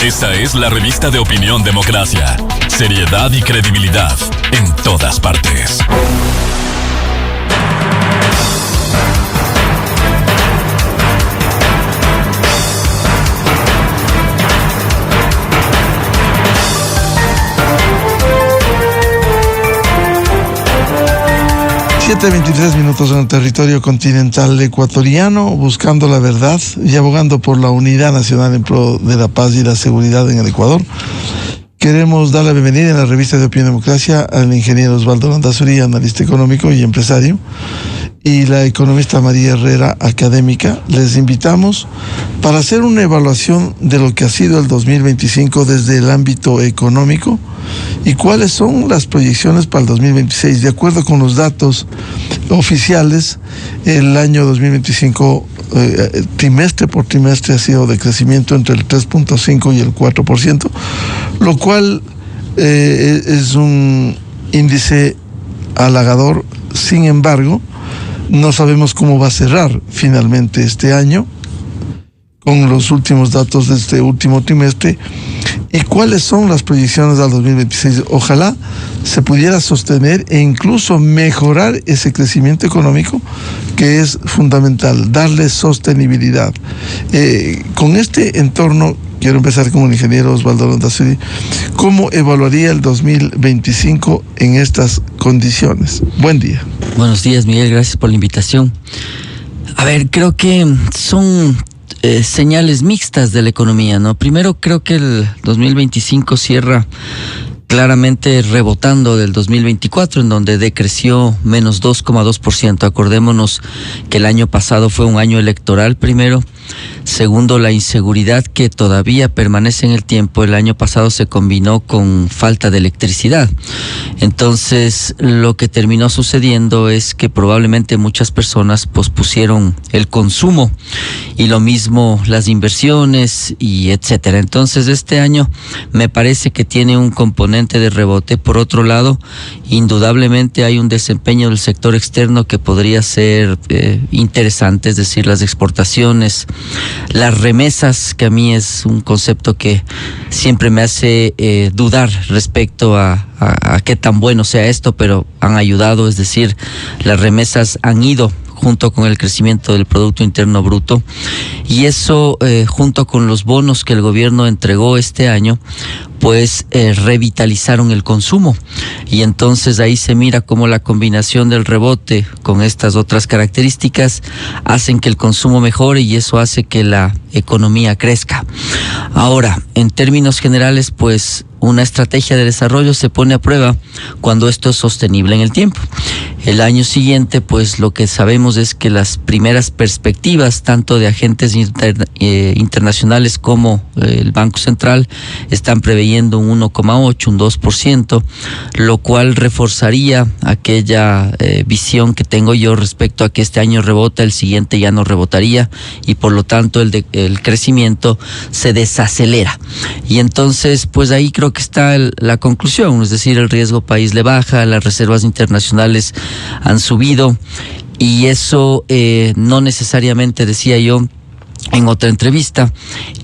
Esta es la revista de Opinión Democracia. Seriedad y credibilidad en todas partes. Siete 23 minutos en el territorio continental ecuatoriano, buscando la verdad y abogando por la unidad nacional en pro de la paz y la seguridad en el Ecuador. Queremos dar la bienvenida en la revista de Opinión Democracia al ingeniero Osvaldo Landazuri, analista económico y empresario, y la economista María Herrera, académica. Les invitamos para hacer una evaluación de lo que ha sido el 2025 desde el ámbito económico y cuáles son las proyecciones para el 2026. De acuerdo con los datos oficiales, el año 2025 trimestre por trimestre ha sido de crecimiento entre el 3.5 y el 4%, lo cual es un índice halagador. Sin embargo, no sabemos cómo va a cerrar finalmente este año con los últimos datos de este último trimestre y cuáles son las proyecciones al 2026. Ojalá se pudiera sostener e incluso mejorar ese crecimiento económico, que es fundamental, darle sostenibilidad. Con este entorno, quiero empezar con el ingeniero Osvaldo Landazuri. ¿Cómo evaluaría el 2025 en estas condiciones? Buen día. Buenos días, Miguel, gracias por la invitación. A ver, creo que son señales mixtas de la economía, ¿no? Primero, creo que el 2025 cierra claramente rebotando del 2024, en donde decreció menos 2,2%. Acordémonos que el año pasado fue un año electoral primero. Segundo, la inseguridad que todavía permanece en el tiempo. El año pasado se combinó con falta de electricidad. Entonces, lo que terminó sucediendo es que probablemente muchas personas pospusieron el consumo y lo mismo las inversiones y etcétera. Entonces, este año me parece que tiene un componente de rebote. Por otro lado, indudablemente hay un desempeño del sector externo que podría ser interesante, es decir, las exportaciones, las remesas, que a mí es un concepto que siempre me hace dudar respecto a qué tan bueno sea esto, pero han ayudado, es decir, las remesas han ido junto con el crecimiento del Producto Interno Bruto, y eso junto con los bonos que el gobierno entregó este año, pues revitalizaron el consumo, y entonces ahí se mira cómo la combinación del rebote con estas otras características hacen que el consumo mejore y eso hace que la economía crezca. Ahora, en términos generales, pues una estrategia de desarrollo se pone a prueba cuando esto es sostenible en el tiempo. El año siguiente, pues lo que sabemos es que las primeras perspectivas, tanto de agentes internacionales como el Banco Central, están preveyendo un 1,8, un 2%, lo cual reforzaría aquella visión que tengo yo respecto a que este año rebota, el siguiente ya no rebotaría y por lo tanto el crecimiento se desacelera. Y entonces, pues ahí creo que está la conclusión, es decir, el riesgo país le baja, las reservas internacionales han subido y eso no necesariamente, decía yo en otra entrevista,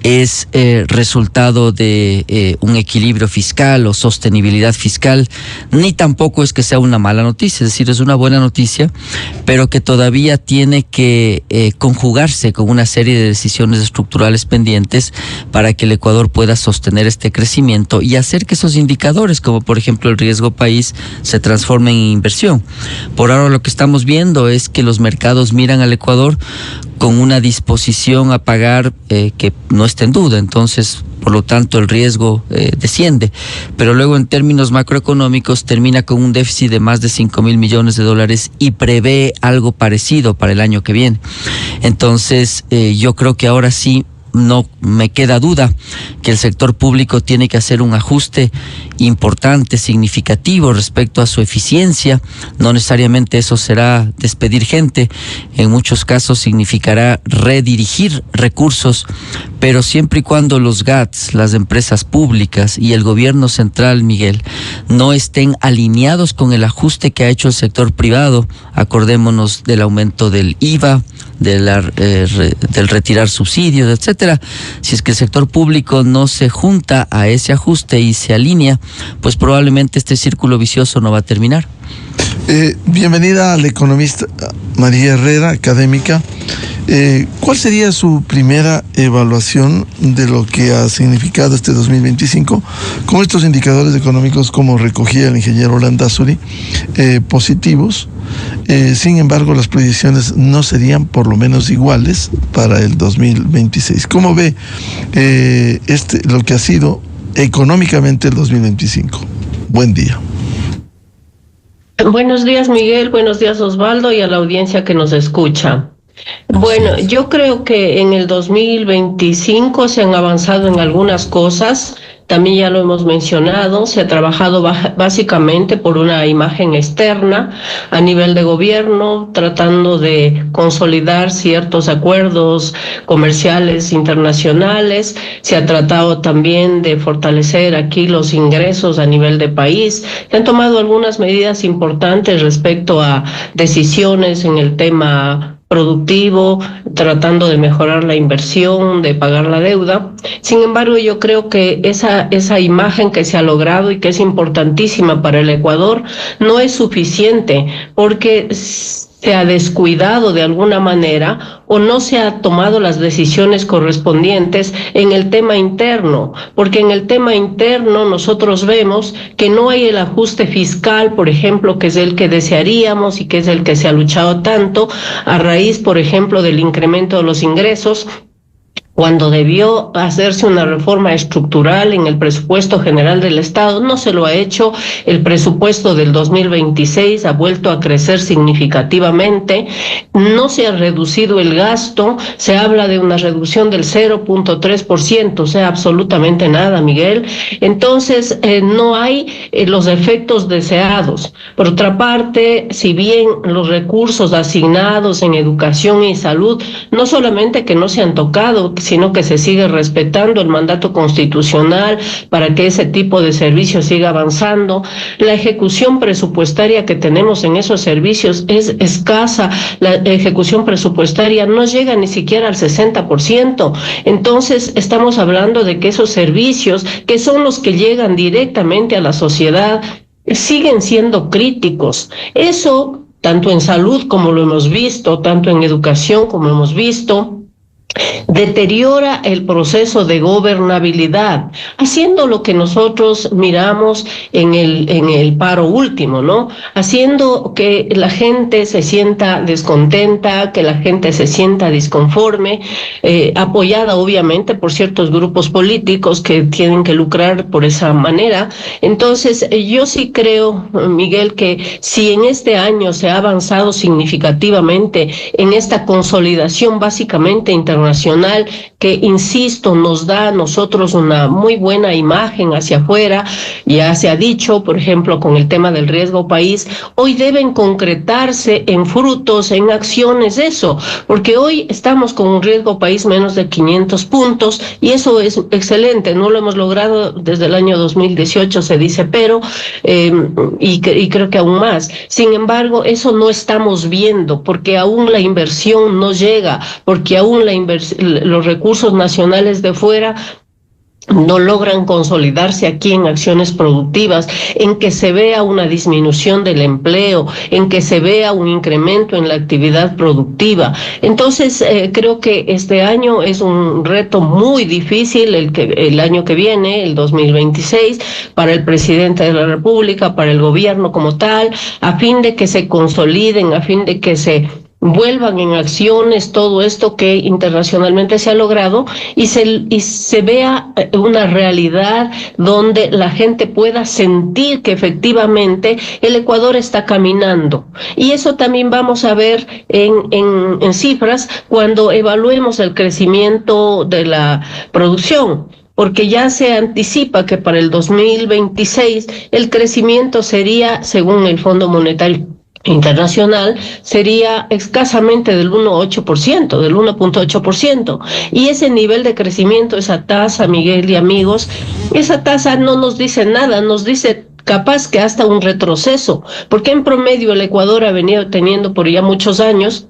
es resultado de un equilibrio fiscal o sostenibilidad fiscal, ni tampoco es que sea una mala noticia, es decir, es una buena noticia, pero que todavía tiene que conjugarse con una serie de decisiones estructurales pendientes para que el Ecuador pueda sostener este crecimiento y hacer que esos indicadores, como por ejemplo el riesgo país, se transformen en inversión. Por ahora lo que estamos viendo es que los mercados miran al Ecuador con una disposición a pagar que no está en duda, entonces por lo tanto el riesgo desciende, pero luego en términos macroeconómicos termina con un déficit de más de 5,000 millones de dólares y prevé algo parecido para el año que viene. Entonces yo creo que ahora sí no me queda duda que el sector público tiene que hacer un ajuste importante, significativo respecto a su eficiencia. No necesariamente eso será despedir gente, en muchos casos significará redirigir recursos, pero siempre y cuando los GATS, las empresas públicas y el gobierno central, Miguel, no estén alineados con el ajuste que ha hecho el sector privado. Acordémonos del aumento del IVA, del retirar subsidios, etcétera. Si es que el sector público no se junta a ese ajuste y se alinea, pues probablemente este círculo vicioso no va a terminar. Bienvenida al economista María Herrera, académica. ¿Cuál sería su primera evaluación de lo que ha significado este 2025 con estos indicadores económicos, como recogía el ingeniero Landázuri, positivos? Sin embargo, las proyecciones no serían por lo menos iguales para el 2026. ¿Cómo ve lo que ha sido económicamente el 2025? Buen día. Buenos días, Miguel. Buenos días, Osvaldo, y a la audiencia que nos escucha. Bueno, yo creo que en el 2025 se han avanzado en algunas cosas. También ya lo hemos mencionado, se ha trabajado básicamente por una imagen externa a nivel de gobierno, tratando de consolidar ciertos acuerdos comerciales internacionales. Se ha tratado también de fortalecer aquí los ingresos a nivel de país. Se han tomado algunas medidas importantes respecto a decisiones en el tema productivo, tratando de mejorar la inversión, de pagar la deuda. Sin embargo, yo creo que esa imagen que se ha logrado y que es importantísima para el Ecuador no es suficiente, porque se ha descuidado de alguna manera o no se ha tomado las decisiones correspondientes en el tema interno, porque en el tema interno nosotros vemos que no hay el ajuste fiscal, por ejemplo, que es el que desearíamos y que es el que se ha luchado tanto a raíz, por ejemplo, del incremento de los ingresos, cuando debió hacerse una reforma estructural en el presupuesto general del Estado. No se lo ha hecho. El presupuesto del 2026 ha vuelto a crecer significativamente, no se ha reducido el gasto, se habla de una reducción del 0.3%, o sea, absolutamente nada, Miguel. Entonces, no hay los efectos deseados. Por otra parte, si bien los recursos asignados en educación y salud, no solamente que no se han tocado, sino que se sigue respetando el mandato constitucional para que ese tipo de servicios siga avanzando. La ejecución presupuestaria que tenemos en esos servicios es escasa. La ejecución presupuestaria no llega ni siquiera al 60%. Entonces, estamos hablando de que esos servicios, que son los que llegan directamente a la sociedad, siguen siendo críticos. Eso, tanto en salud como lo hemos visto, tanto en educación como lo hemos visto, deteriora el proceso de gobernabilidad, haciendo lo que nosotros miramos en el paro último, ¿no? Haciendo que la gente se sienta descontenta, que la gente se sienta disconforme, apoyada obviamente por ciertos grupos políticos que tienen que lucrar por esa manera. Entonces, yo sí creo, Miguel, que si en este año se ha avanzado significativamente en esta consolidación básicamente internacional, que, insisto, nos da a nosotros una muy buena imagen hacia afuera. Ya se ha dicho, por ejemplo, con el tema del riesgo país, hoy deben concretarse en frutos, en acciones, eso, porque hoy estamos con un riesgo país menos de 500 puntos y eso es excelente. No lo hemos logrado desde el año 2018, se dice, pero y creo que aún más. Sin embargo, eso no estamos viendo, porque aún la inversión no llega, porque aún los recursos nacionales de fuera no logran consolidarse aquí en acciones productivas, en que se vea una disminución del empleo, en que se vea un incremento en la actividad productiva. Entonces, creo que este año es un reto muy difícil, el año que viene, el 2026, para el presidente de la República, para el gobierno como tal, a fin de que se consoliden, a fin de que se vuelvan en acciones todo esto que internacionalmente se ha logrado y se vea una realidad donde la gente pueda sentir que efectivamente el Ecuador está caminando. Y eso también vamos a ver en cifras cuando evaluemos el crecimiento de la producción, porque ya se anticipa que para el 2026 el crecimiento sería, según el Fondo Monetario Internacional, sería escasamente del 1.8%, del 1.8%. Y ese nivel de crecimiento, esa tasa, Miguel y amigos, esa tasa no nos dice nada, nos dice capaz que hasta un retroceso, porque en promedio el Ecuador ha venido teniendo por ya muchos años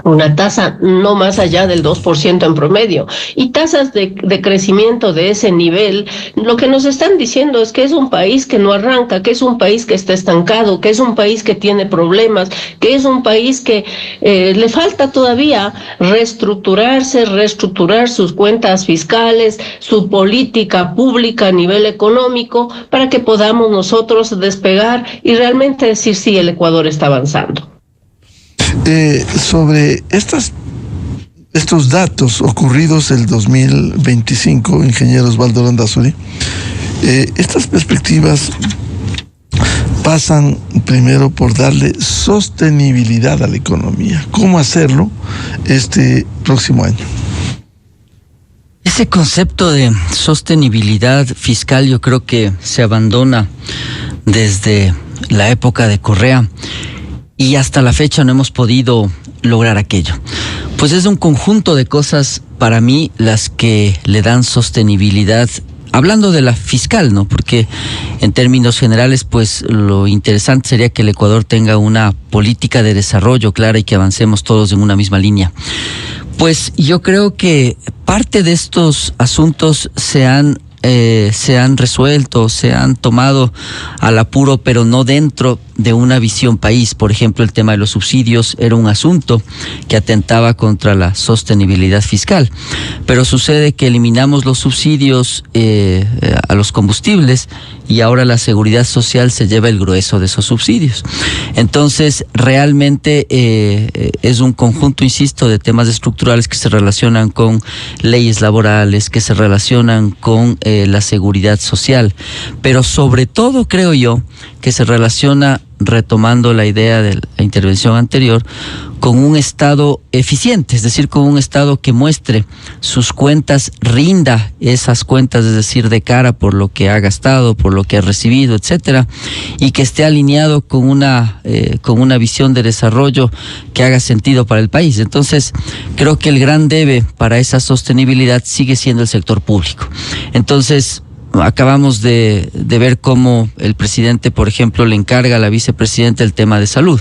una tasa no más allá del 2% en promedio, y tasas de crecimiento de ese nivel, lo que nos están diciendo es que es un país que no arranca, que es un país que está estancado, que es un país que tiene problemas, que es un país que le falta todavía reestructurar sus cuentas fiscales, su política pública a nivel económico, para que podamos nosotros despegar y realmente decir sí, el Ecuador está avanzando. Sobre estos datos ocurridos el 2025, ingeniero Osvaldo Landazuri, estas perspectivas pasan primero por darle sostenibilidad a la economía. ¿Cómo hacerlo este próximo año? Ese concepto de sostenibilidad fiscal yo creo que se abandona desde la época de Correa, y hasta la fecha no hemos podido lograr aquello. Pues es un conjunto de cosas para mí las que le dan sostenibilidad, hablando de la fiscal, ¿no? Porque en términos generales, pues lo interesante sería que el Ecuador tenga una política de desarrollo clara y que avancemos todos en una misma línea. Pues yo creo que parte de estos asuntos se han resuelto, se han tomado al apuro, pero no dentro de una visión país. Por ejemplo, el tema de los subsidios era un asunto que atentaba contra la sostenibilidad fiscal, pero sucede que eliminamos los subsidios a los combustibles y ahora la seguridad social se lleva el grueso de esos subsidios. Entonces, realmente es un conjunto, insisto, de temas estructurales que se relacionan con leyes laborales, que se relacionan con la seguridad social, pero sobre todo creo yo que se relaciona, retomando la idea de la intervención anterior, con un Estado eficiente, es decir, con un Estado que muestre sus cuentas, rinda esas cuentas, es decir, de cara por lo que ha gastado, por lo que ha recibido, etcétera, y que esté alineado con una visión de desarrollo que haga sentido para el país. Entonces, creo que el gran debe para esa sostenibilidad sigue siendo el sector público. Entonces, acabamos de ver cómo el presidente, por ejemplo, le encarga a la vicepresidenta el tema de salud.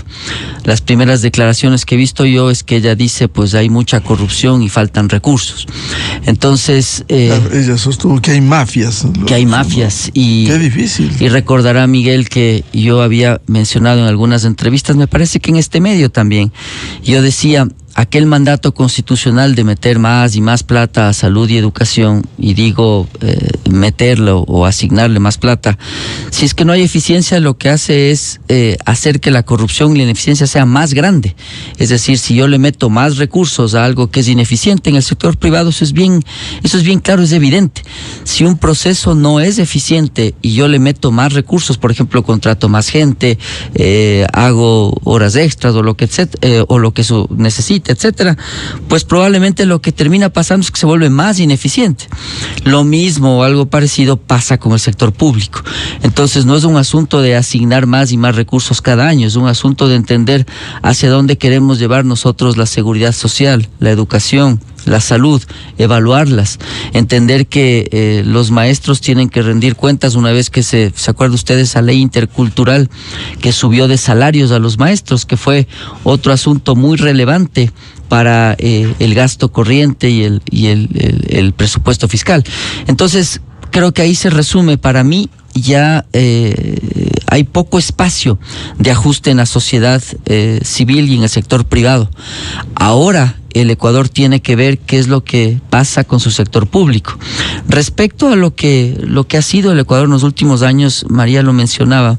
Las primeras declaraciones que he visto yo es que ella dice, pues hay mucha corrupción y faltan recursos. Entonces... ella sostuvo que hay mafias. Que hay mafias. Y, qué difícil. Y recordará, Miguel, que yo había mencionado en algunas entrevistas, me parece que en este medio también, yo decía... aquel mandato constitucional de meter más y más plata a salud y educación, y digo meterlo o asignarle más plata, si es que no hay eficiencia, lo que hace es hacer que la corrupción y la ineficiencia sea más grande. Es decir, si yo le meto más recursos a algo que es ineficiente en el sector privado, eso es bien claro, es evidente. Si un proceso no es eficiente y yo le meto más recursos, por ejemplo, contrato más gente, hago horas extras o lo que necesite, etcétera, pues probablemente lo que termina pasando es que se vuelve más ineficiente. Lo mismo o algo parecido pasa con el sector público. Entonces no es un asunto de asignar más y más recursos cada año, es un asunto de entender hacia dónde queremos llevar nosotros la seguridad social, la educación, la salud, evaluarlas, entender que los maestros tienen que rendir cuentas una vez que se acuerda usted de esa ley intercultural que subió de salarios a los maestros, que fue otro asunto muy relevante para el gasto corriente y el presupuesto fiscal. Entonces, creo que ahí se resume, para mí ya hay poco espacio de ajuste en la sociedad civil y en el sector privado. Ahora el Ecuador tiene que ver qué es lo que pasa con su sector público. Respecto a lo que ha sido el Ecuador en los últimos años, María lo mencionaba,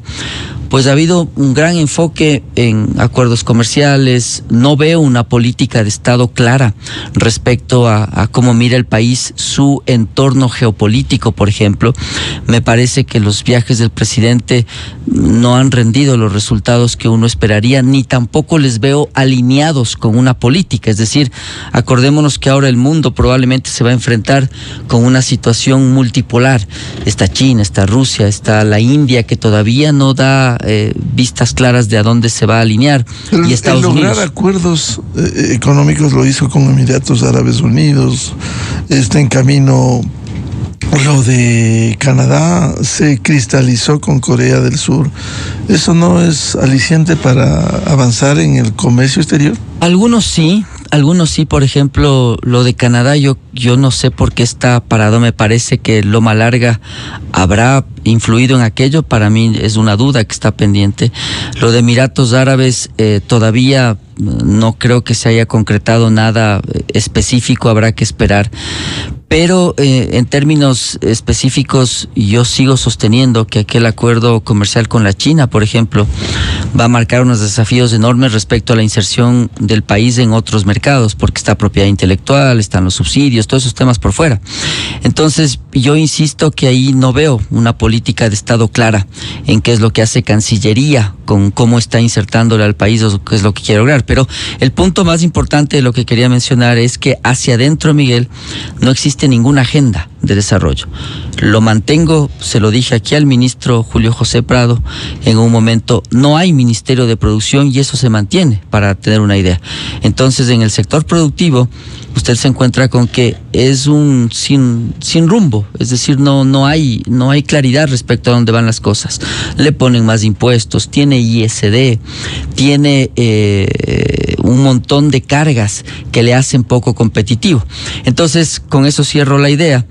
pues ha habido un gran enfoque en acuerdos comerciales. No veo una política de Estado clara respecto a cómo mira el país su entorno geopolítico, por ejemplo. Me parece que los viajes del presidente no han rendido los resultados que uno esperaría, ni tampoco les veo alineados con una política. Es decir, acordémonos que ahora el mundo probablemente se va a enfrentar con una situación multipolar. Está China, está Rusia, está la India, que todavía no da vistas claras de a dónde se va a alinear. Pero y Estados Unidos. Lograr acuerdos económicos lo hizo con Emiratos Árabes Unidos, está en camino. Lo de Canadá se cristalizó con Corea del Sur. ¿Eso no es aliciente para avanzar en el comercio exterior? Algunos sí, por ejemplo, lo de Canadá, yo no sé por qué está parado, me parece que Loma Larga habrá influido en aquello, para mí es una duda que está pendiente. Lo de Emiratos Árabes todavía no creo que se haya concretado nada específico, habrá que esperar. Pero en términos específicos, yo sigo sosteniendo que aquel acuerdo comercial con la China, por ejemplo, va a marcar unos desafíos enormes respecto a la inserción del país en otros mercados, porque está propiedad intelectual, están los subsidios, todos esos temas por fuera. Entonces, yo insisto que ahí no veo una política de Estado clara en qué es lo que hace Cancillería, con cómo está insertándole al país o qué es lo que quiere lograr. Pero el punto más importante de lo que quería mencionar es que hacia adentro, Miguel, no existe ninguna agenda de desarrollo. Lo mantengo, se lo dije aquí al ministro Julio José Prado, en un momento no hay ministerio de producción y eso se mantiene, para tener una idea. Entonces, en el sector productivo, usted se encuentra con que es un sin rumbo, es decir, no hay claridad respecto a dónde van las cosas. Le ponen más impuestos, tiene ISD, tiene un montón de cargas que le hacen poco competitivo. Entonces, con eso cierro la idea.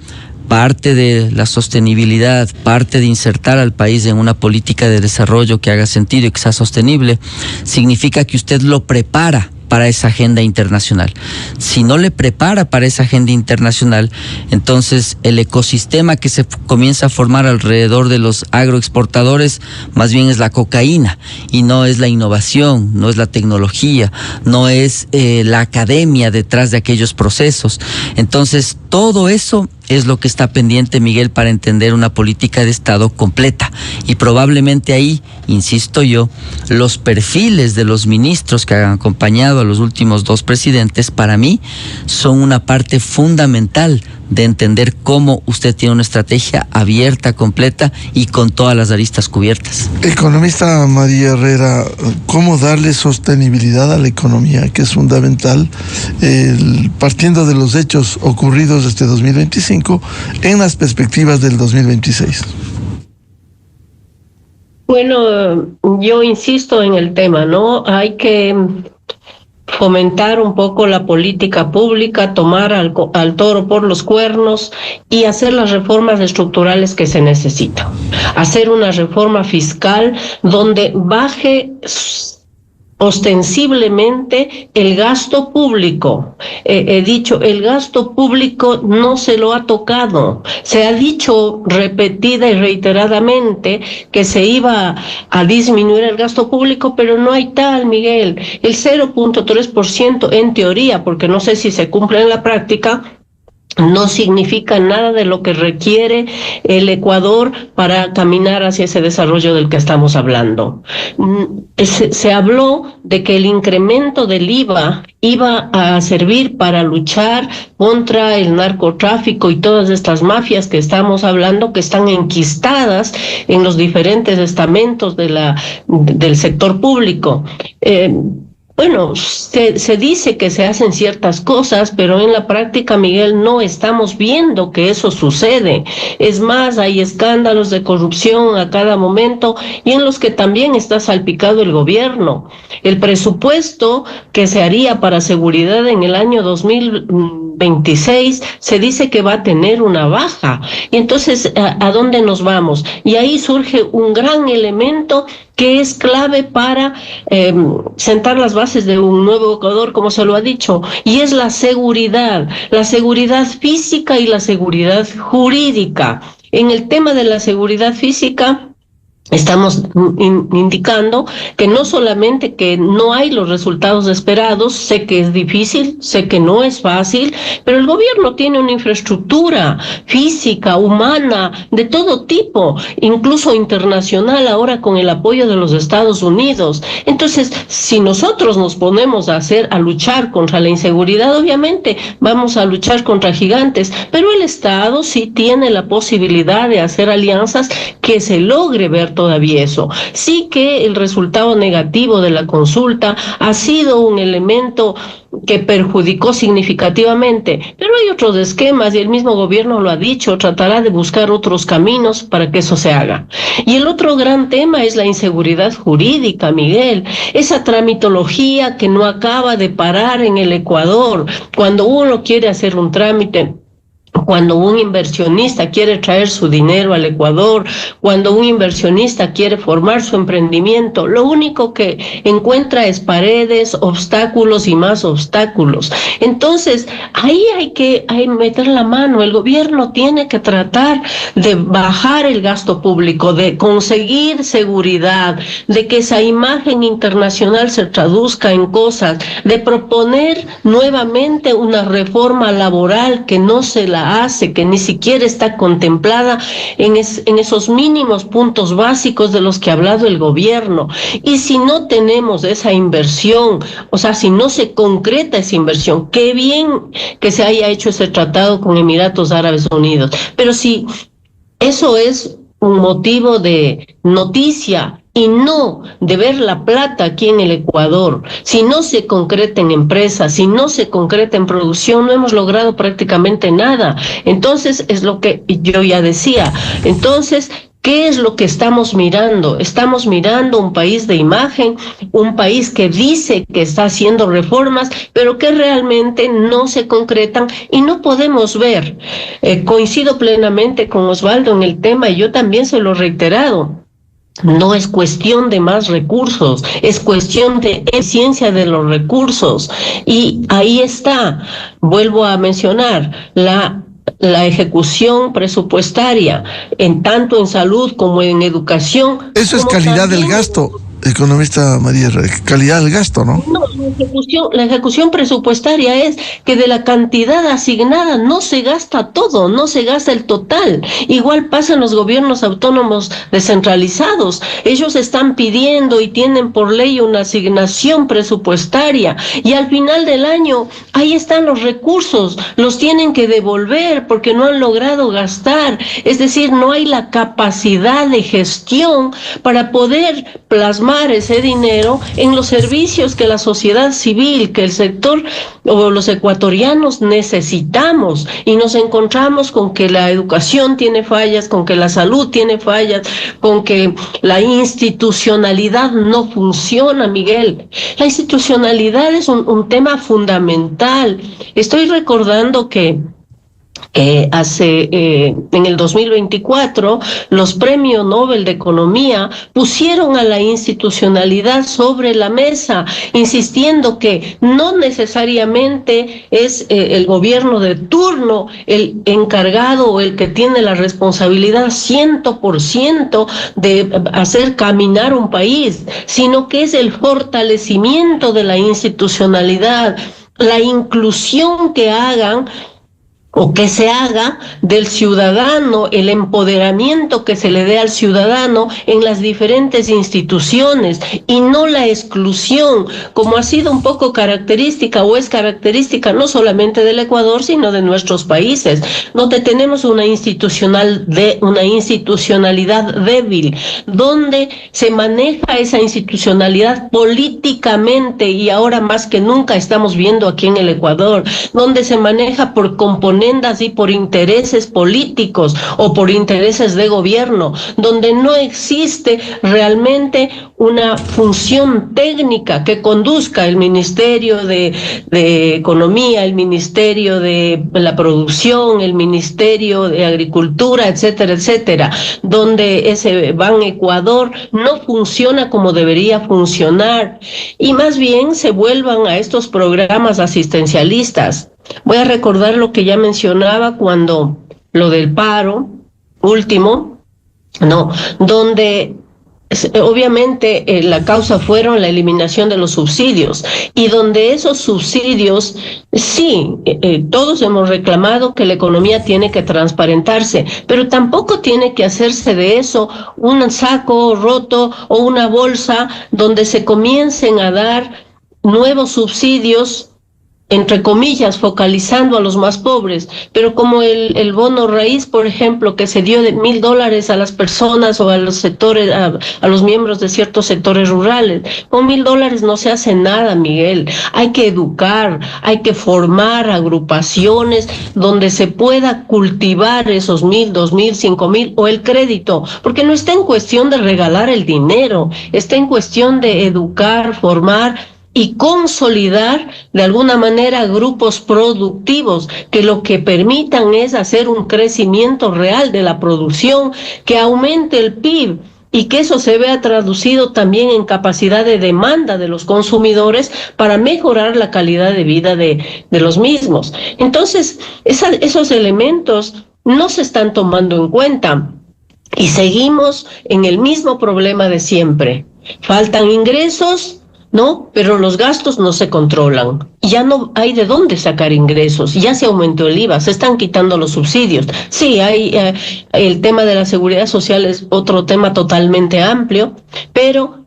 Parte de la sostenibilidad, parte de insertar al país en una política de desarrollo que haga sentido y que sea sostenible, significa que usted lo prepara para esa agenda internacional. Si no le prepara para esa agenda internacional, entonces el ecosistema que se comienza a formar alrededor de los agroexportadores más bien es la cocaína, y no es la innovación, no es la tecnología, no es la academia detrás de aquellos procesos. Entonces, todo eso es lo que está pendiente, Miguel, para entender una política de Estado completa. Y probablemente ahí, insisto yo, los perfiles de los ministros que han acompañado a los últimos dos presidentes, para mí, son una parte fundamental de entender cómo usted tiene una estrategia abierta, completa y con todas las aristas cubiertas. Economista María Herrera, ¿cómo darle sostenibilidad a la economía, que es fundamental, partiendo de los hechos ocurridos este 2025 en las perspectivas del 2026? Bueno, yo insisto en el tema, ¿no? Hay que fomentar un poco la política pública, tomar al toro por los cuernos y hacer las reformas estructurales que se necesitan. Hacer una reforma fiscal donde baje ostensiblemente el gasto público. He dicho, el gasto público no se lo ha tocado. Se ha dicho repetida y reiteradamente que se iba a disminuir el gasto público, pero no hay tal, Miguel. El 0.3% en teoría, porque no sé si se cumple en la práctica, no significa nada de lo que requiere el Ecuador para caminar hacia ese desarrollo del que estamos hablando. Se habló de que el incremento del IVA iba a servir para luchar contra el narcotráfico y todas estas mafias que estamos hablando, que están enquistadas en los diferentes estamentos del sector público. Bueno, se dice que se hacen ciertas cosas, pero en la práctica, Miguel, no estamos viendo que eso sucede. Es más, hay escándalos de corrupción a cada momento y en los que también está salpicado el gobierno. El presupuesto que se haría para seguridad en el año 2026 se dice que va a tener una baja. Y entonces, ¿a dónde nos vamos? Y ahí surge un gran elemento que es clave para sentar las bases de un nuevo Ecuador, como se lo ha dicho, y es la seguridad física y la seguridad jurídica. En el tema de la seguridad física, estamos indicando que no solamente que no hay los resultados esperados, sé que es difícil, sé que no es fácil, pero el gobierno tiene una infraestructura física, humana, de todo tipo, incluso internacional ahora con el apoyo de los Estados Unidos. Entonces, si nosotros nos ponemos a luchar contra la inseguridad, obviamente vamos a luchar contra gigantes, pero el Estado sí tiene la posibilidad de hacer alianzas que se logre ver todavía eso. Sí que el resultado negativo de la consulta ha sido un elemento que perjudicó significativamente, pero hay otros esquemas y el mismo gobierno lo ha dicho, tratará de buscar otros caminos para que eso se haga. Y el otro gran tema es la inseguridad jurídica, Miguel, esa tramitología que no acaba de parar en el Ecuador. Cuando uno quiere hacer un trámite, cuando un inversionista quiere traer su dinero al Ecuador, cuando un inversionista quiere formar su emprendimiento, lo único que encuentra es paredes, obstáculos y más obstáculos. Entonces, ahí hay que meter la mano. El gobierno tiene que tratar de bajar el gasto público, de conseguir seguridad, de que esa imagen internacional se traduzca en cosas, de proponer nuevamente una reforma laboral que no se la hace, que ni siquiera está contemplada en esos mínimos puntos básicos de los que ha hablado el gobierno. Y si no tenemos esa inversión, o sea, si no se concreta esa inversión, qué bien que se haya hecho ese tratado con Emiratos Árabes Unidos, pero si eso es un motivo de noticia y no de ver la plata aquí en el Ecuador, si no se concreta en empresas, si no se concreta en producción, no hemos logrado prácticamente nada. Entonces, es lo que yo ya decía. Entonces, ¿qué es lo que estamos mirando? Estamos mirando un país de imagen, un país que dice que está haciendo reformas, pero que realmente no se concretan y no podemos ver. Coincido plenamente con Osvaldo en el tema y yo también se lo he reiterado. No es cuestión de más recursos, es cuestión de eficiencia de los recursos. Y ahí está, vuelvo a mencionar, la ejecución presupuestaria, tanto en salud como en educación. Eso es calidad del gasto, economista María, calidad del gasto, ¿no? No, la ejecución presupuestaria es que de la cantidad asignada no se gasta todo, no se gasta el total. Igual pasa en los gobiernos autónomos descentralizados. Ellos están pidiendo y tienen por ley una asignación presupuestaria y al final del año ahí están los recursos, los tienen que devolver porque no han logrado gastar. Es decir, no hay la capacidad de gestión para poder plasmar ese dinero en los servicios que la sociedad civil, que el sector o los ecuatorianos necesitamos, y nos encontramos con que la educación tiene fallas, con que la salud tiene fallas, con que la institucionalidad no funciona, Miguel. La institucionalidad es un tema fundamental. Estoy recordando que en el 2024 los premios Nobel de Economía pusieron a la institucionalidad sobre la mesa, insistiendo que no necesariamente es el gobierno de turno el encargado o el que tiene la responsabilidad 100% de hacer caminar un país, sino que es el fortalecimiento de la institucionalidad, la inclusión que hagan o que se haga del ciudadano, el empoderamiento que se le dé al ciudadano en las diferentes instituciones y no la exclusión, como ha sido un poco característica o es característica no solamente del Ecuador, sino de nuestros países, donde tenemos una institucionalidad débil, donde se maneja esa institucionalidad políticamente, y ahora más que nunca estamos viendo aquí en el Ecuador, donde se maneja por componentes y por intereses políticos o por intereses de gobierno, donde no existe realmente una función técnica que conduzca el Ministerio de Economía, el Ministerio de la Producción, el Ministerio de Agricultura, etcétera, etcétera, donde ese Ban Ecuador no funciona como debería funcionar y más bien se vuelvan a estos programas asistencialistas. Voy a recordar lo que ya mencionaba cuando lo del paro último, donde obviamente la causa fueron la eliminación de los subsidios y donde esos subsidios, sí, todos hemos reclamado que la economía tiene que transparentarse, pero tampoco tiene que hacerse de eso un saco roto o una bolsa donde se comiencen a dar nuevos subsidios entre comillas, focalizando a los más pobres, pero como el bono raíz, por ejemplo, que se dio de $1,000 a las personas o a los sectores, a los miembros de ciertos sectores rurales. Con $1,000 no se hace nada, Miguel. Hay que educar, hay que formar agrupaciones donde se pueda cultivar esos 1,000, 2,000, 5,000 o el crédito, porque no está en cuestión de regalar el dinero, está en cuestión de educar, formar y consolidar de alguna manera grupos productivos que lo que permitan es hacer un crecimiento real de la producción, que aumente el PIB y que eso se vea traducido también en capacidad de demanda de los consumidores para mejorar la calidad de vida de los mismos. Entonces, esos elementos no se están tomando en cuenta y seguimos en el mismo problema de siempre. Faltan ingresos, ¿no? Pero los gastos no se controlan. Ya no hay de dónde sacar ingresos. Ya se aumentó el IVA, se están quitando los subsidios. Sí, hay el tema de la seguridad social es otro tema totalmente amplio, pero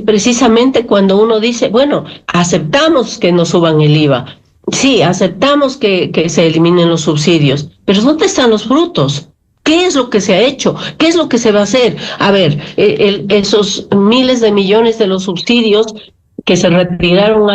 precisamente cuando uno dice, bueno, aceptamos que nos suban el IVA, sí, aceptamos que se eliminen los subsidios, pero ¿dónde están los frutos? ¿Qué es lo que se ha hecho? ¿Qué es lo que se va a hacer? A ver, esos miles de millones de los subsidios que se retiraron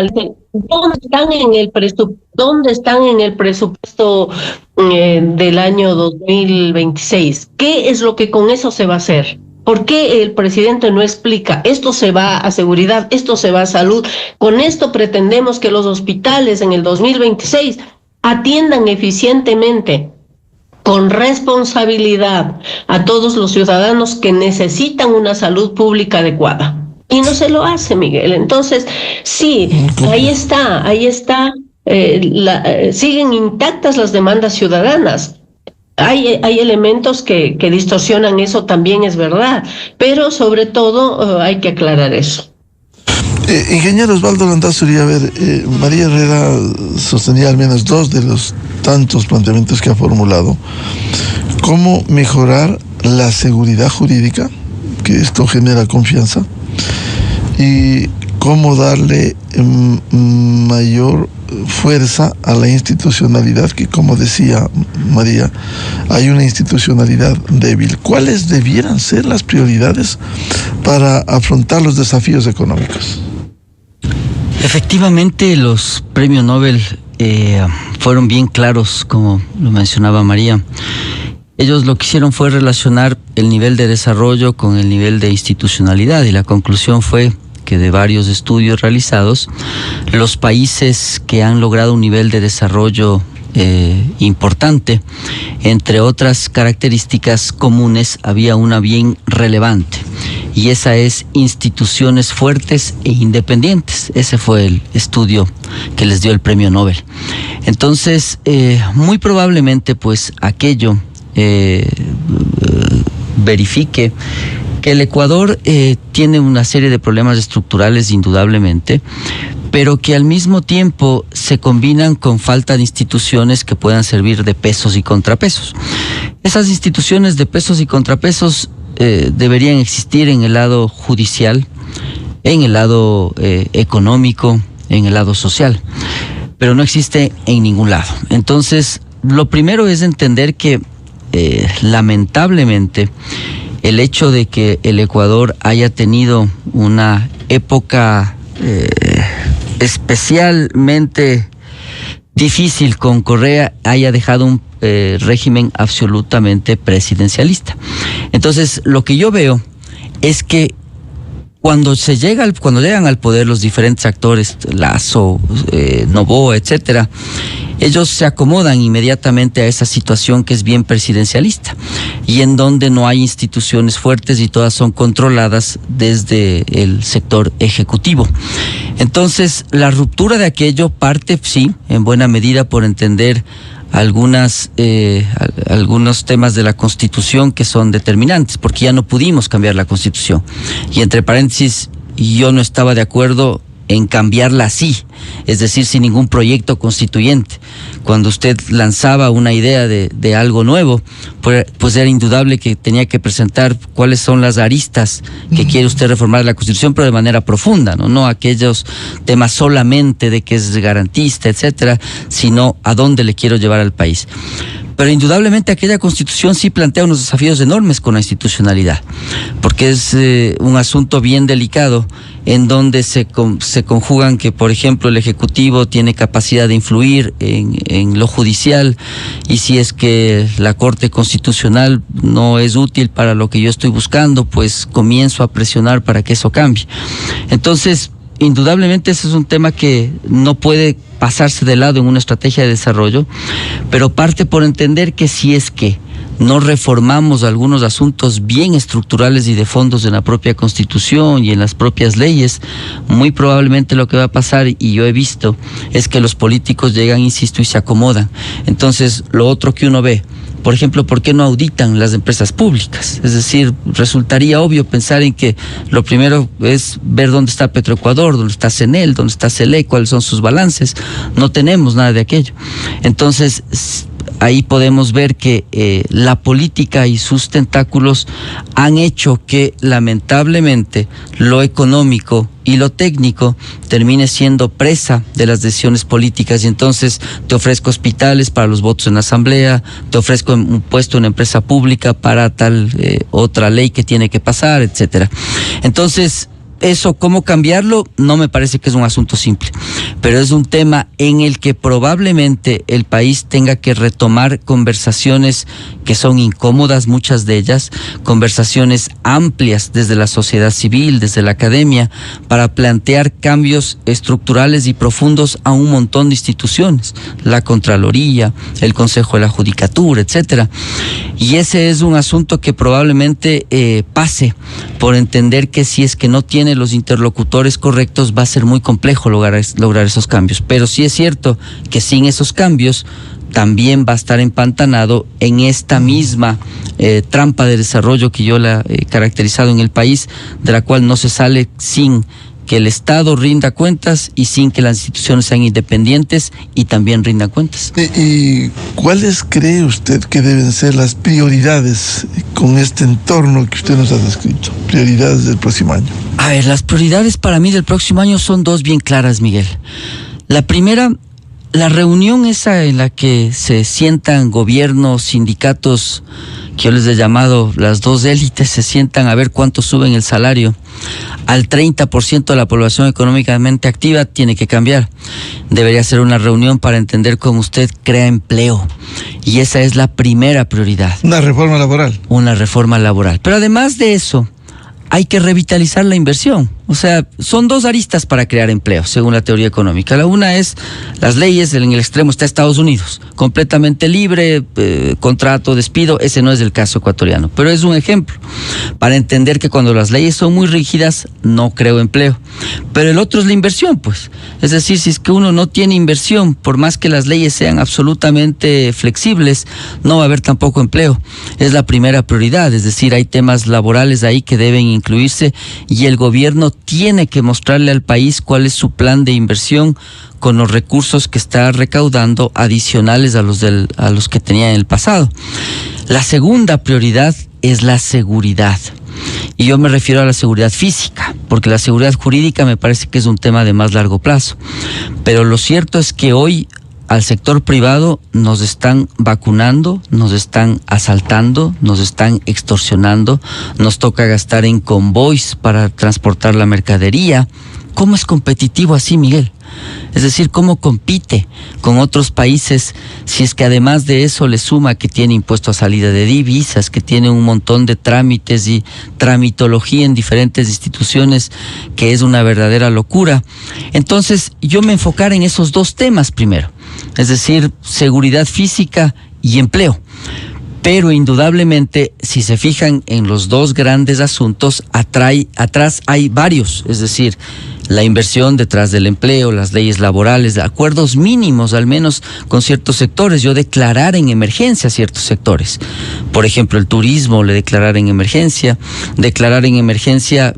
¿dónde están en el presupuesto del año 2026? ¿Qué es lo que con eso se va a hacer? ¿Por qué el presidente no explica? Esto se va a seguridad, esto se va a salud. Con esto pretendemos que los hospitales en el 2026 atiendan eficientemente, con responsabilidad, a todos los ciudadanos que necesitan una salud pública adecuada. Y no se lo hace, Miguel. Entonces, sí, ahí está, siguen intactas las demandas ciudadanas. Hay elementos que distorsionan eso, también es verdad, pero sobre todo hay que aclarar eso. Ingeniero Osvaldo Landazuri, a ver, María Herrera sostenía al menos dos de los tantos planteamientos que ha formulado. ¿Cómo mejorar la seguridad jurídica? Que esto genera confianza. Y cómo darle mayor fuerza a la institucionalidad, que como decía María, hay una institucionalidad débil. ¿Cuáles debieran ser las prioridades para afrontar los desafíos económicos? Efectivamente, los premios Nobel fueron bien claros, como lo mencionaba María. Ellos lo que hicieron fue relacionar el nivel de desarrollo con el nivel de institucionalidad, y la conclusión fue que de varios estudios realizados, los países que han logrado un nivel de desarrollo importante, entre otras características comunes, había una bien relevante, y esa es instituciones fuertes e independientes. Ese fue el estudio que les dio el premio Nobel. Entonces, muy probablemente, pues, aquello verifique que el Ecuador tiene una serie de problemas estructurales, indudablemente, pero que al mismo tiempo se combinan con falta de instituciones que puedan servir de pesos y contrapesos. Esas instituciones de pesos y contrapesos deberían existir en el lado judicial, en el lado económico, en el lado social, pero no existe en ningún lado. Entonces, lo primero es entender que lamentablemente el hecho de que el Ecuador haya tenido una época especialmente difícil con Correa haya dejado un régimen absolutamente presidencialista. Entonces, lo que yo veo es que cuando llegan al poder los diferentes actores, Lasso, Noboa, etcétera, ellos se acomodan inmediatamente a esa situación que es bien presidencialista y en donde no hay instituciones fuertes y todas son controladas desde el sector ejecutivo. Entonces, la ruptura de aquello parte, sí, en buena medida por entender algunos temas de la Constitución que son determinantes, porque ya no pudimos cambiar la Constitución. Y entre paréntesis, yo no estaba de acuerdo en cambiarla así, es decir, sin ningún proyecto constituyente. Cuando usted lanzaba una idea de algo nuevo, pues era indudable que tenía que presentar cuáles son las aristas que quiere usted reformar la Constitución, pero de manera profunda, no aquellos temas solamente de que es garantista, etcétera, sino a dónde le quiero llevar al país. Pero indudablemente aquella Constitución sí plantea unos desafíos enormes con la institucionalidad, porque es un asunto bien delicado en donde se conjugan que, por ejemplo, el Ejecutivo tiene capacidad de influir en lo judicial, y si es que la Corte Constitucional no es útil para lo que yo estoy buscando, pues comienzo a presionar para que eso cambie. Entonces, indudablemente ese es un tema que no puede pasarse de lado en una estrategia de desarrollo, pero parte por entender que si es que no reformamos algunos asuntos bien estructurales y de fondos en la propia Constitución y en las propias leyes, muy probablemente lo que va a pasar, y yo he visto, es que los políticos llegan, insisto, y se acomodan. Entonces, lo otro que uno ve, por ejemplo, ¿por qué no auditan las empresas públicas? Es decir, resultaría obvio pensar en que lo primero es ver dónde está Petroecuador, dónde está CNEL, dónde está CELE, cuáles son sus balances. No tenemos nada de aquello. Entonces, ahí podemos ver que la política y sus tentáculos han hecho que, lamentablemente, lo económico y lo técnico termine siendo presa de las decisiones políticas, y entonces te ofrezco hospitales para los votos en la asamblea, te ofrezco un puesto en empresa pública para tal otra ley que tiene que pasar, etcétera. Entonces, eso, ¿cómo cambiarlo? No me parece que es un asunto simple, pero es un tema en el que probablemente el país tenga que retomar conversaciones que son incómodas, muchas de ellas, conversaciones amplias desde la sociedad civil, desde la academia, para plantear cambios estructurales y profundos a un montón de instituciones, la Contraloría, el Consejo de la Judicatura, etcétera. Y ese es un asunto que probablemente pase por entender que si es que no tiene los interlocutores correctos, va a ser muy complejo lograr esos cambios. Pero sí es cierto que sin esos cambios también va a estar empantanado en esta misma trampa de desarrollo que yo la he caracterizado en el país, de la cual no se sale sin que el Estado rinda cuentas y sin que las instituciones sean independientes y también rindan cuentas. ¿Y cuáles cree usted que deben ser las prioridades con este entorno que usted nos ha descrito? Prioridades del próximo año. A ver, las prioridades para mí del próximo año son dos bien claras, Miguel. La primera, la reunión esa en la que se sientan gobiernos, sindicatos, que yo les he llamado las dos élites, se sientan a ver cuánto suben el salario al 30% de la población económicamente activa, tiene que cambiar. Debería ser una reunión para entender cómo usted crea empleo, y esa es la primera prioridad. Una reforma laboral. Una reforma laboral. Pero además de eso, hay que revitalizar la inversión. O sea, son dos aristas para crear empleo, según la teoría económica. La una es las leyes, en el extremo está Estados Unidos, completamente libre, contrato, despido. Ese no es el caso ecuatoriano, pero es un ejemplo para entender que cuando las leyes son muy rígidas, no creo empleo. Pero el otro es la inversión, pues. Es decir, si es que uno no tiene inversión, por más que las leyes sean absolutamente flexibles, no va a haber tampoco empleo. Es la primera prioridad, es decir, hay temas laborales ahí que deben incluirse, y el gobierno tiene que mostrarle al país cuál es su plan de inversión con los recursos que está recaudando adicionales a los que tenía en el pasado. La segunda prioridad es la seguridad. Y yo me refiero a la seguridad física, porque la seguridad jurídica me parece que es un tema de más largo plazo. Pero lo cierto es que hoy al sector privado nos están vacunando, nos están asaltando, nos están extorsionando, nos toca gastar en convoys para transportar la mercadería. ¿Cómo es competitivo así, Miguel? Es decir, ¿cómo compite con otros países si es que además de eso le suma que tiene impuesto a salida de divisas, que tiene un montón de trámites y tramitología en diferentes instituciones, que es una verdadera locura? Entonces, yo me enfocaré en esos dos temas primero, es decir, seguridad física y empleo. Pero indudablemente, si se fijan en los dos grandes asuntos, atrás hay varios, es decir, la inversión detrás del empleo, las leyes laborales, acuerdos mínimos al menos con ciertos sectores, yo declarar en emergencia ciertos sectores. Por ejemplo, el turismo, declarar en emergencia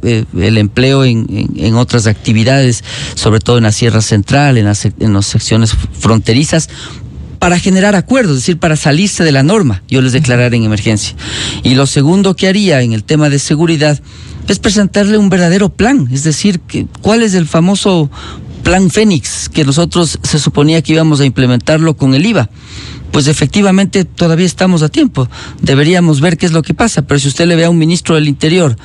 el empleo en otras actividades, sobre todo en la Sierra Central, en las secciones fronterizas, para generar acuerdos, es decir, para salirse de la norma, yo les declararé en emergencia. Y lo segundo que haría en el tema de seguridad es presentarle un verdadero plan, es decir, ¿cuál es el famoso plan Fénix que nosotros se suponía que íbamos a implementarlo con el IVA? Pues efectivamente todavía estamos a tiempo, deberíamos ver qué es lo que pasa, pero si usted le ve a un ministro del Interior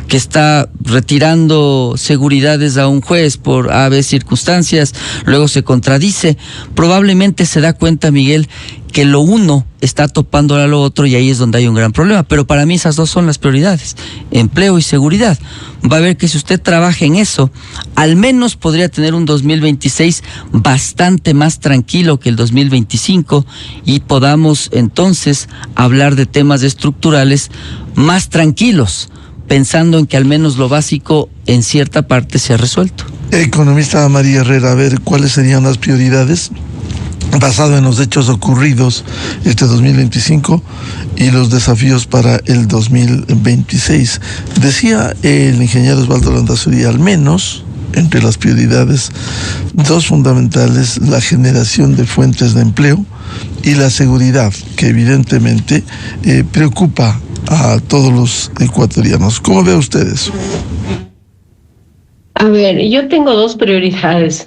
que está retirando seguridades a un juez por A, circunstancias, luego se contradice, probablemente se da cuenta, Miguel, que lo uno está topando a lo otro y ahí es donde hay un gran problema. Pero para mí esas dos son las prioridades, empleo y seguridad. Va a ver que si usted trabaja en eso, al menos podría tener un 2026 bastante más tranquilo que el 2025 y podamos entonces hablar de temas estructurales más tranquilos, pensando en que al menos lo básico en cierta parte se ha resuelto. Economista María Herrera, a ver, ¿cuáles serían las prioridades basado en los hechos ocurridos este 2025 y los desafíos para el 2026? Decía el ingeniero Osvaldo Landazuri, al menos entre las prioridades, dos fundamentales: la generación de fuentes de empleo y la seguridad, que evidentemente preocupa a todos los ecuatorianos. ¿Cómo ve ustedes? A ver, yo tengo dos prioridades,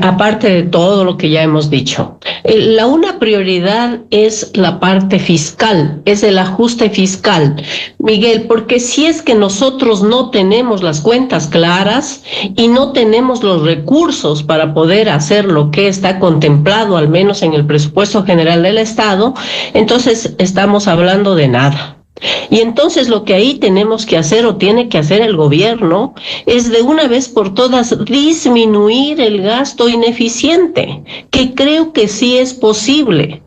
aparte de todo lo que ya hemos dicho. La una prioridad es la parte fiscal, es el ajuste fiscal, Miguel, porque si es que nosotros no tenemos las cuentas claras y no tenemos los recursos para poder hacer lo que está contemplado, al menos en el presupuesto general del Estado, entonces estamos hablando de nada. Y entonces lo que ahí tenemos que hacer, o tiene que hacer el gobierno, es de una vez por todas disminuir el gasto ineficiente, que creo que sí es posible.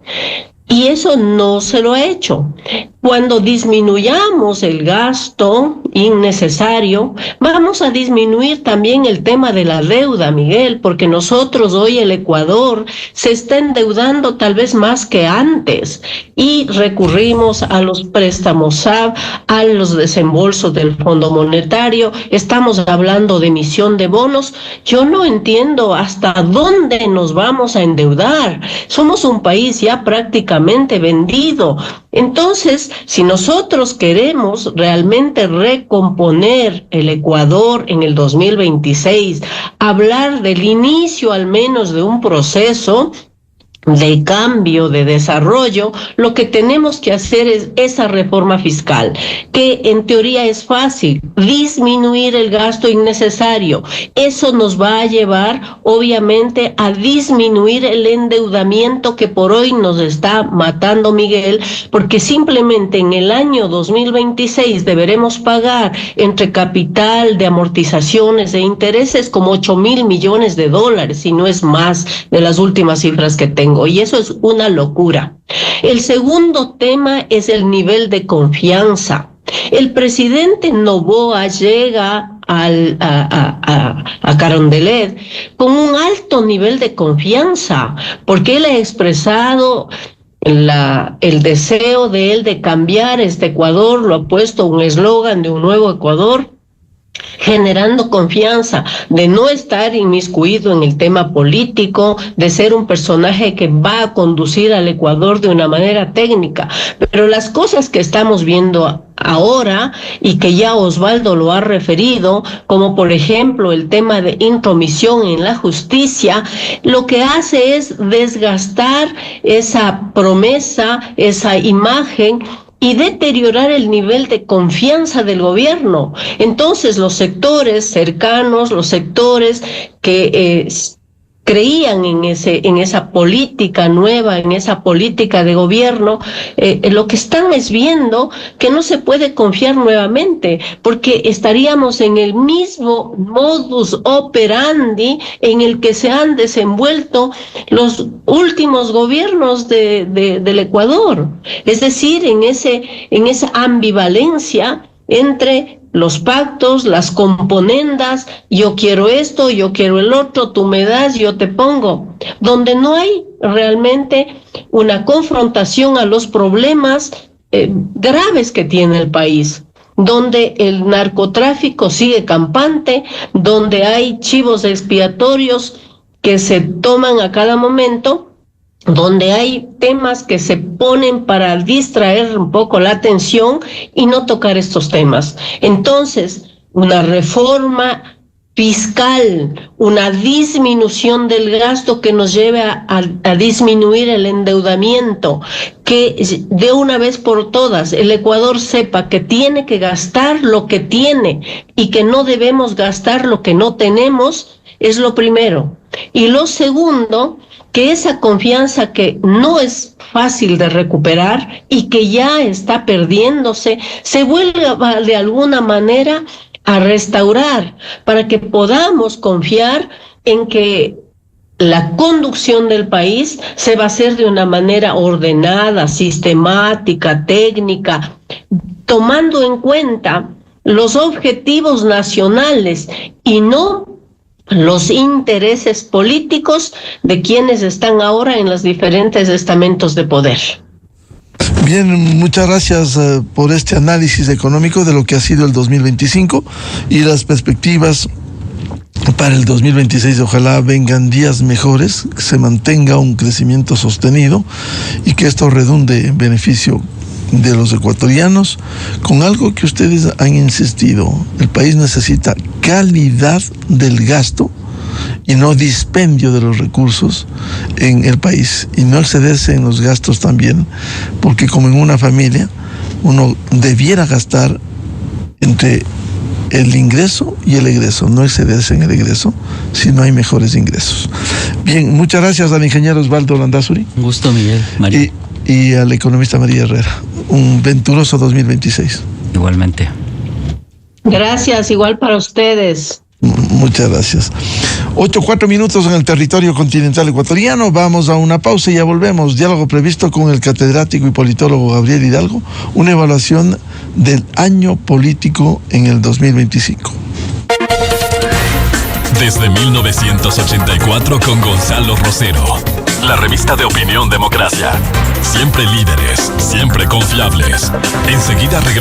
Y eso no se lo ha hecho. Cuando disminuyamos el gasto innecesario, vamos a disminuir también el tema de la deuda, Miguel, porque nosotros hoy, el Ecuador, se está endeudando tal vez más que antes y recurrimos a los préstamos SAB, a los desembolsos del Fondo Monetario, estamos hablando de emisión de bonos. Yo no entiendo hasta dónde nos vamos a endeudar. Somos un país ya prácticamente vendido. Entonces, si nosotros queremos realmente recomponer el Ecuador en el 2026, hablar del inicio al menos de un proceso de cambio, de desarrollo, lo que tenemos que hacer es esa reforma fiscal, que en teoría es fácil, disminuir el gasto innecesario. Eso nos va a llevar, obviamente, a disminuir el endeudamiento que por hoy nos está matando, Miguel, porque simplemente en el año 2026 deberemos pagar entre capital, de amortizaciones, de intereses, como 8,000 millones de dólares, si no es más, de las últimas cifras que tengo. Y eso es una locura. El segundo tema es el nivel de confianza. El presidente Noboa llega a Carondelet con un alto nivel de confianza, porque él ha expresado el deseo de él de cambiar este Ecuador, lo ha puesto un eslogan de un nuevo Ecuador, generando confianza, de no estar inmiscuido en el tema político, de ser un personaje que va a conducir al Ecuador de una manera técnica. Pero las cosas que estamos viendo ahora y que ya Osvaldo lo ha referido, como por ejemplo el tema de intromisión en la justicia, lo que hace es desgastar esa promesa, esa imagen, y deteriorar el nivel de confianza del gobierno. Entonces los sectores cercanos, los sectores que creían en esa política nueva, en esa política de gobierno, lo que están es viendo que no se puede confiar nuevamente, porque estaríamos en el mismo modus operandi en el que se han desenvuelto los últimos gobiernos del Ecuador. Es decir, en esa ambivalencia entre los pactos, las componendas, yo quiero esto, yo quiero el otro, tú me das, yo te pongo, donde no hay realmente una confrontación a los problemas graves que tiene el país, donde el narcotráfico sigue campante, donde hay chivos expiatorios que se toman a cada momento, donde hay temas que se ponen para distraer un poco la atención y no tocar estos temas. Entonces, una reforma fiscal, una disminución del gasto que nos lleve a disminuir el endeudamiento, que de una vez por todas el Ecuador sepa que tiene que gastar lo que tiene y que no debemos gastar lo que no tenemos, es lo primero. Y lo segundo, que esa confianza que no es fácil de recuperar y que ya está perdiéndose, se vuelva de alguna manera a restaurar para que podamos confiar en que la conducción del país se va a hacer de una manera ordenada, sistemática, técnica, tomando en cuenta los objetivos nacionales y no los intereses políticos de quienes están ahora en los diferentes estamentos de poder. Bien, muchas gracias por este análisis económico de lo que ha sido el 2025 y las perspectivas para el 2026. Ojalá vengan días mejores, que se mantenga un crecimiento sostenido y que esto redunde en beneficio de los ecuatorianos, con algo que ustedes han insistido. El país necesita calidad del gasto y no dispendio de los recursos en el país, y no excederse en los gastos también, porque como en una familia uno debiera gastar entre el ingreso y el egreso, no excederse en el egreso si no hay mejores ingresos. Bien, muchas gracias al ingeniero Osvaldo Landázuri. Un gusto, Miguel, María. Y al economista María Herrera. Un venturoso 2026. Igualmente. Gracias, igual para ustedes. Muchas gracias. 8:04 en el territorio continental ecuatoriano. Vamos a una pausa y ya volvemos. Diálogo previsto con el catedrático y politólogo Gabriel Hidalgo. Una evaluación del año político en el 2025. Desde 1984 con Gonzalo Rosero. La revista de opinión Democracia. Siempre líderes, siempre confiables. Enseguida regresa.